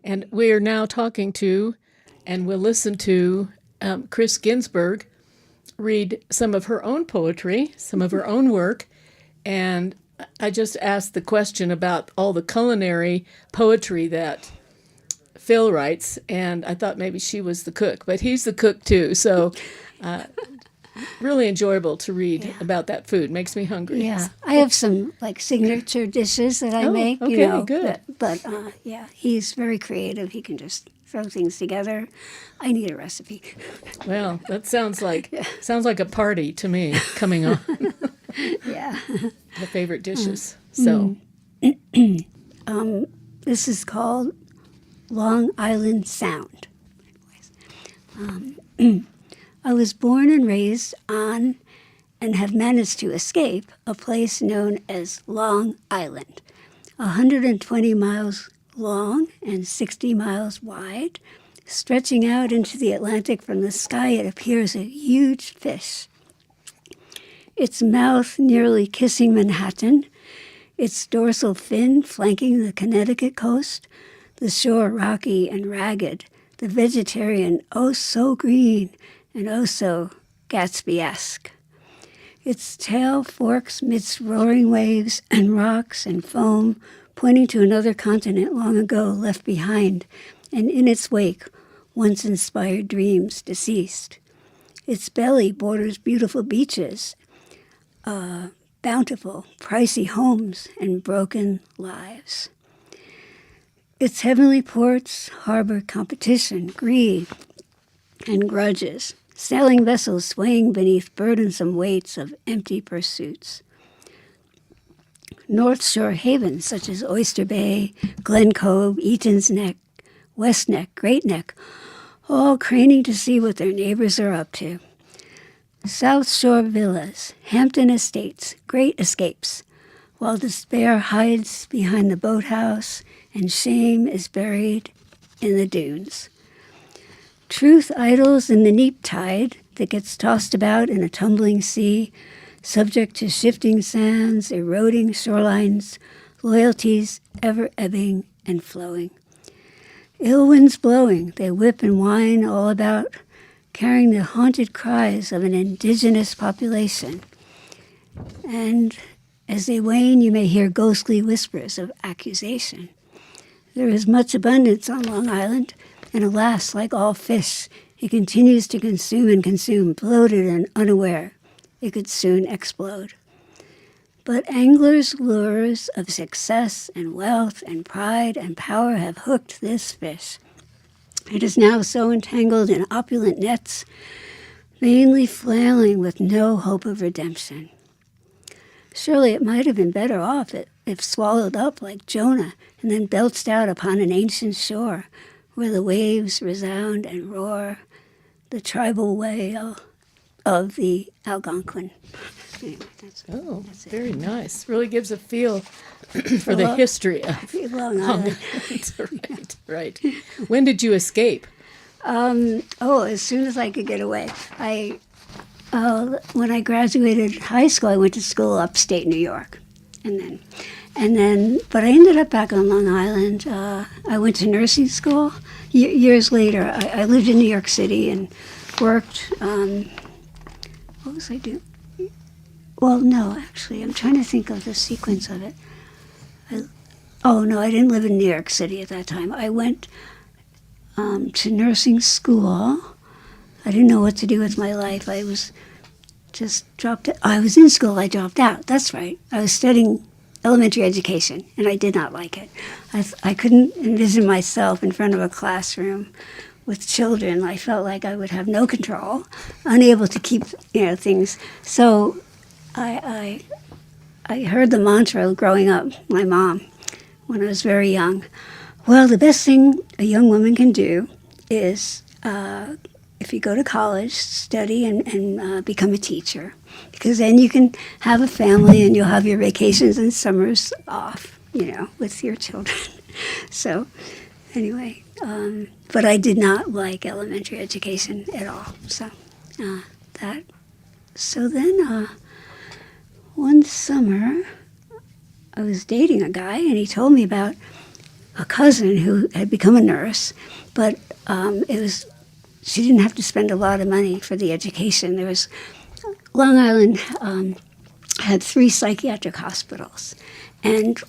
And we are now talking to, and we'll listen to Chris Ginsburg read some of her own poetry, some of her own work. And I just asked the question about all the culinary poetry that Phil writes, and I thought maybe she was the cook, but he's the cook too. So really enjoyable to read about that food. Makes me hungry. Yeah, I have some like signature dishes that I make. Okay, good. But yeah, he's very creative. He can just throw things together. I need a recipe. Well, that sounds like a party to me coming on. Yeah. The favorite dishes. So This is called Long Island Sound. I was born and raised on and have managed to escape a place known as Long Island, 120 miles long and 60 miles wide. Stretching out into the Atlantic from the sky, it appears a huge fish. Its mouth nearly kissing Manhattan, its dorsal fin flanking the Connecticut coast, the shore rocky and ragged, the vegetarian oh so green and oh so Gatsby-esque. Its tail forks midst roaring waves and rocks and foam, pointing to another continent long ago left behind, and in its wake, once inspired dreams deceased. Its belly borders beautiful beaches, bountiful, pricey homes, and broken lives. Its heavenly ports harbor competition, greed, and grudges, sailing vessels swaying beneath burdensome weights of empty pursuits. North Shore havens such as Oyster Bay, Glen Cove, Eaton's Neck, West Neck, Great Neck, all craning to see what their neighbors are up to. South Shore villas, Hampton estates, great escapes, while despair hides behind the boathouse and shame is buried in the dunes. Truth idles in the neap tide that gets tossed about in a tumbling sea, subject to shifting sands, eroding shorelines, loyalties ever ebbing and flowing. Ill winds blowing, they whip and whine all about, carrying the haunted cries of an indigenous population. And as they wane, you may hear ghostly whispers of accusation. There is much abundance on Long Island, and alas, like all fish, it continues to consume and consume, bloated and unaware. It could soon explode. But anglers' lures of success and wealth and pride and power have hooked this fish. It is now so entangled in opulent nets, vainly flailing with no hope of redemption. Surely it might have been better off if swallowed up like Jonah and then belched out upon an ancient shore where the waves resound and roar, the tribal wail of the Algonquin. Anyway, that's it. Very nice. Really gives a feel for the history of Long Island. Right. When did you escape? As soon as I could get away. When I graduated high school, I went to school upstate New York, but I ended up back on Long Island. I went to nursing school. Years later, I lived in New York City and worked. What was I doing? Well, no, actually, I'm trying to think of the sequence of it. I didn't live in New York City at that time. I went to nursing school. I didn't know what to do with my life. I was just dropped out. I was in school. I dropped out. That's right. I was studying elementary education, and I did not like it. I couldn't envision myself in front of a classroom with children. I felt like I would have no control, unable to keep things. So I heard the mantra growing up, my mom, when I was very young. Well, the best thing a young woman can do is, if you go to college, study and become a teacher, because then you can have a family and you'll have your vacations and summers off, with your children. So anyway, but I did not like elementary education at all. So then one summer I was dating a guy and he told me about a cousin who had become a nurse, but she didn't have to spend a lot of money for the education. Long Island had 3 psychiatric hospitals, and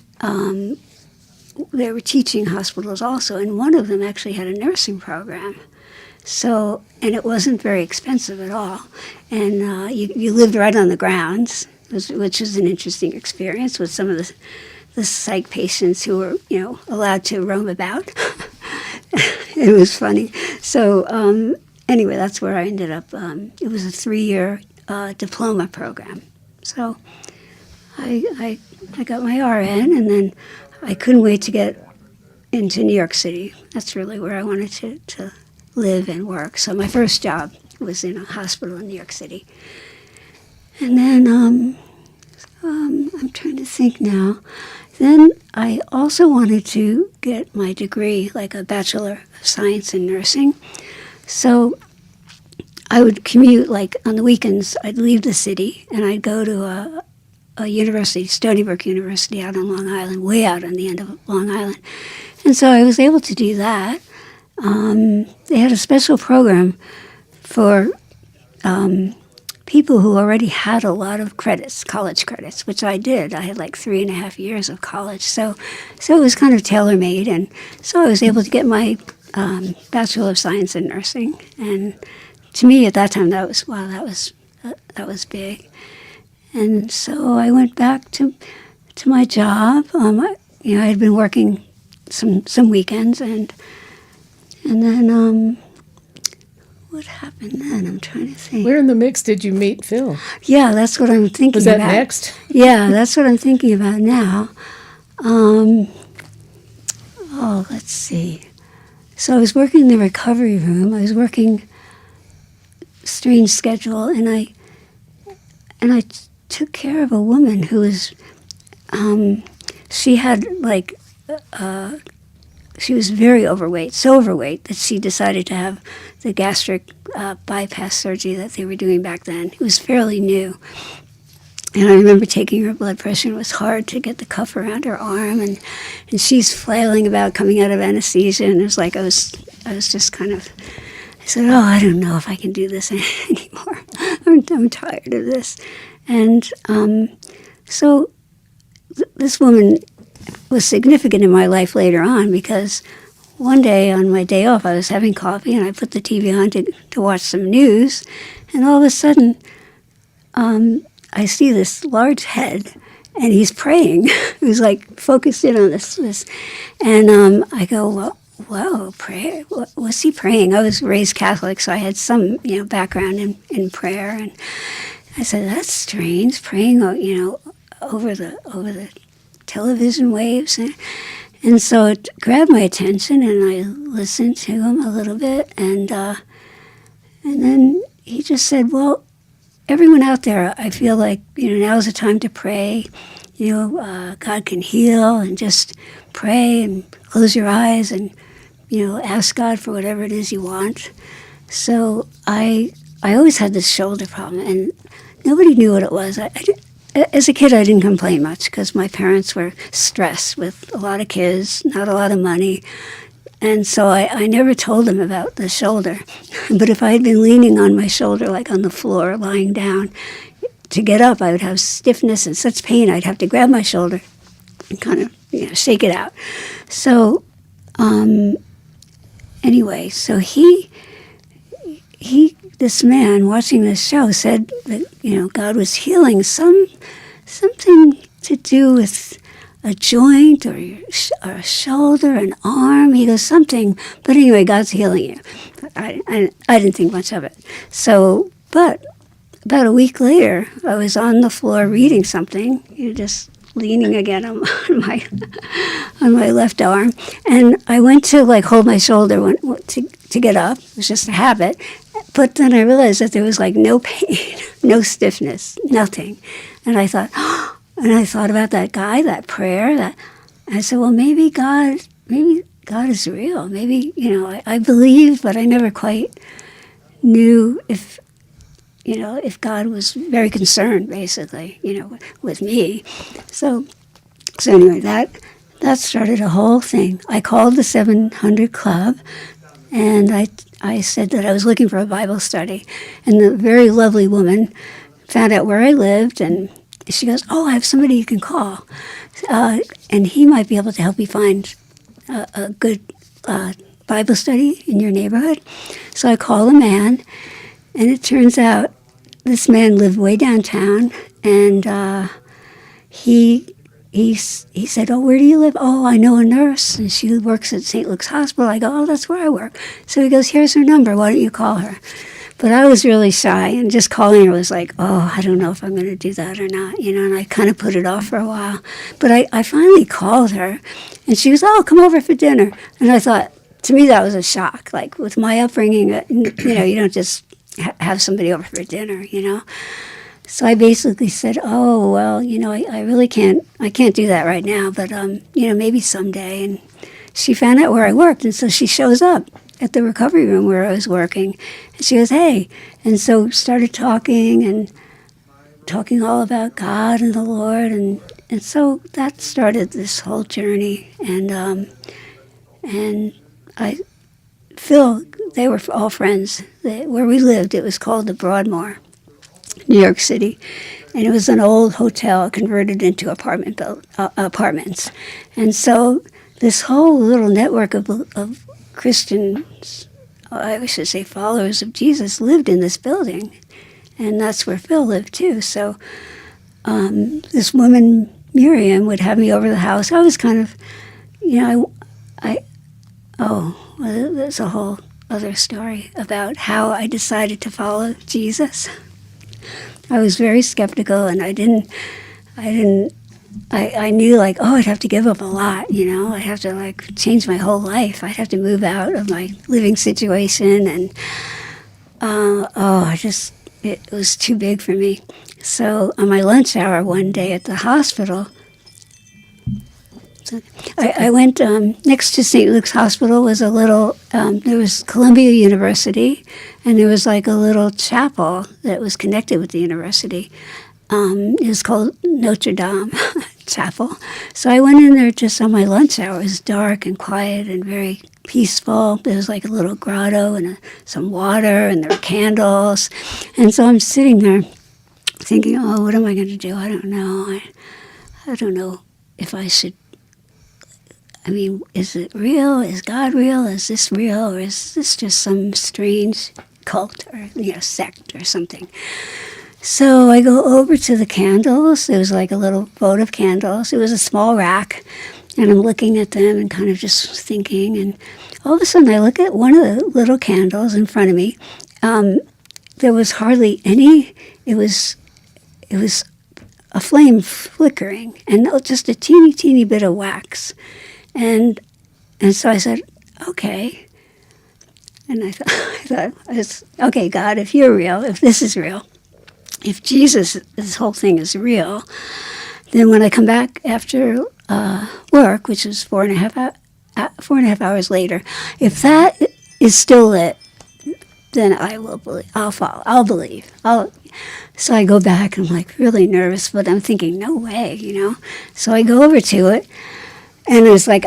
there were teaching hospitals also, and one of them actually had a nursing program. So, and it wasn't very expensive at all. And you lived right on the grounds, which was an interesting experience with some of the psych patients who were, allowed to roam about. It was funny. So anyway, that's where I ended up. It was a 3-year diploma program. So I got my RN, and then I couldn't wait to get into New York City. That's really where I wanted to live and work. So my first job was in a hospital in New York City. And then I'm trying to think now. Then I also wanted to get my degree, like a Bachelor of Science in Nursing. So I would commute, like on the weekends, I'd leave the city and I'd go to a university, Stony Brook University out on Long Island, way out on the end of Long Island. And so I was able to do that. They had a special program for people who already had a lot of credits, college credits, which I did. I had like 3.5 years of college. So it was kind of tailor-made. And so I was able to get my Bachelor of Science in Nursing. And to me at that time, that was big. And so I went back to my job. I had been working some weekends, and then what happened then? I'm trying to think. Where in the mix did you meet Phil? Yeah, that's what I'm thinking about. Was that next? Yeah, that's what I'm thinking about now. Let's see. So I was working in the recovery room. I was working strange schedule, and I took care of a woman who was, she had she was very overweight, so overweight that she decided to have the gastric bypass surgery that they were doing back then. It was fairly new. And I remember taking her blood pressure, and it was hard to get the cuff around her arm, and she's flailing about coming out of anesthesia, and it was like I was just kind of, I said, I don't know if I can do this anymore. I'm tired of this. And so this woman was significant in my life later on, because one day on my day off, I was having coffee and I put the TV on to watch some news, and all of a sudden I see this large head, and he's praying. He was like focused in on this. And I go, well, whoa, prayer? What's he praying? I was raised Catholic, so I had some background in prayer, and I said, that's strange, praying over the television waves. And so it grabbed my attention, and I listened to him a little bit, and then he just said, well, everyone out there, I feel like, now's the time to pray. God can heal, and just pray and close your eyes and, ask God for whatever it is you want. So I always had this shoulder problem, and nobody knew what it was. As a kid, I didn't complain much because my parents were stressed with a lot of kids, not a lot of money. And so I never told them about the shoulder. But if I had been leaning on my shoulder, like on the floor, lying down, to get up, I would have stiffness and such pain. I'd have to grab my shoulder and kind of shake it out. So anyway, so this man watching this show said that God was healing something to do with a joint or a shoulder, an arm. He goes, something, but anyway, God's healing you. I didn't think much of it. So, but about a week later, I was on the floor reading something, just leaning again on my left arm, and I went to hold my shoulder to get up. It was just a habit. But then I realized that there was no pain, no stiffness, nothing. And I thought about that guy, that prayer. That I said, well, maybe God is real. Maybe I believe, but I never quite knew if God was very concerned, basically, with me. So anyway, that that started a whole thing. I called the 700 Club, and I said that I was looking for a Bible study. And the very lovely woman found out where I lived, and she goes, "Oh, I have somebody you can call, and he might be able to help you find a good Bible study in your neighborhood." So I called a man, and it turns out this man lived way downtown, and he said, "Oh, where do you live?" "Oh, I know a nurse, and she works at St. Luke's Hospital." I go, "Oh, that's where I work." So he goes, "Here's her number. Why don't you call her?" But I was really shy, and just calling her was like, "Oh, I don't know if I'm going to do that or not," and I kind of put it off for a while. But I finally called her, and she was, "Oh, come over for dinner." And I thought, to me, that was a shock. Like, with my upbringing, you don't just have somebody over for dinner. So I basically said, "Oh, well, I really can't do that right now, but, maybe someday." And she found out where I worked, and so she shows up at the recovery room where I was working. And she goes, "Hey." And so started talking all about God and the Lord. And so that started this whole journey. And Phil, they were all friends. Where we lived, it was called the Broadmoor, New York City. And it was an old hotel converted into apartments. And so this whole little network of Christians, I should say followers of Jesus, lived in this building. And that's where Phil lived too. So this woman, Miriam, would have me over the house. I was kind of, that's a whole other story about how I decided to follow Jesus. I was very skeptical, and I knew, like, I'd have to give up a lot, I'd have to, like, change my whole life. I'd have to move out of my living situation, and, it was too big for me. So on my lunch hour one day at the hospital, I went, next to St. Luke's Hospital was a little, there was Columbia University, and there was like a little chapel that was connected with the university. It was called Notre Dame Chapel. So I went in there just on my lunch hour. It was dark and quiet and very peaceful. There was like a little grotto and some water, and there were candles. And so I'm sitting there thinking, what am I going to do? I don't know. I don't know if I should. I mean, is it real? Is God real? Is this real? Or is this just some strange cult or sect or something? So I go over to the candles. There was like a little votive candles. It was a small rack, and I'm looking at them and kind of just thinking. And all of a sudden, I look at one of the little candles in front of me. There was hardly any. It was a flame flickering, and just a teeny, teeny bit of wax. And so I said, okay. And I thought, okay, God, if you're real, if this is real, if Jesus, this whole thing is real, then when I come back after work, which is 4.5 hours later, if that is still lit, then I will believe. I'll follow. I'll believe. So I go back, and I'm like really nervous, but I'm thinking, no way, So I go over to it. And it was like,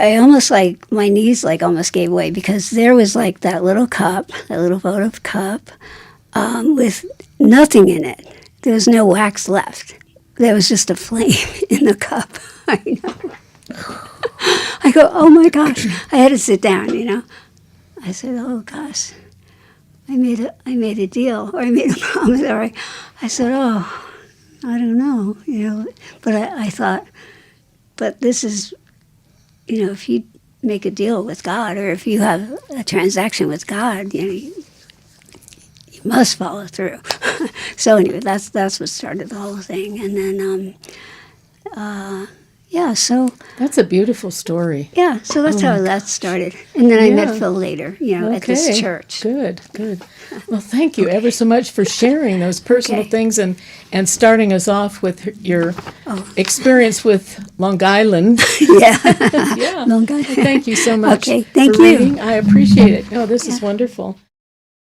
my knees almost gave way, because there was like that little cup, that little votive cup, with nothing in it. There was no wax left. There was just a flame in the cup. I know. I go, oh my gosh. I had to sit down, I said, oh gosh, I made a deal, or I made a promise, or I said, oh, I don't know, But I thought, but this is, if you make a deal with God, or if you have a transaction with God, you must follow through. So anyway, that's what started the whole thing. And then, so... That's a beautiful story. Yeah, so that's how that started. And then I met Phil later, at this church. Good. Well, thank you ever so much for sharing those personal things and starting us off with your experience with Long Island. Yeah. Long Island. Thank you so much. Okay, thank for you. reading. I appreciate it. Oh, this is wonderful.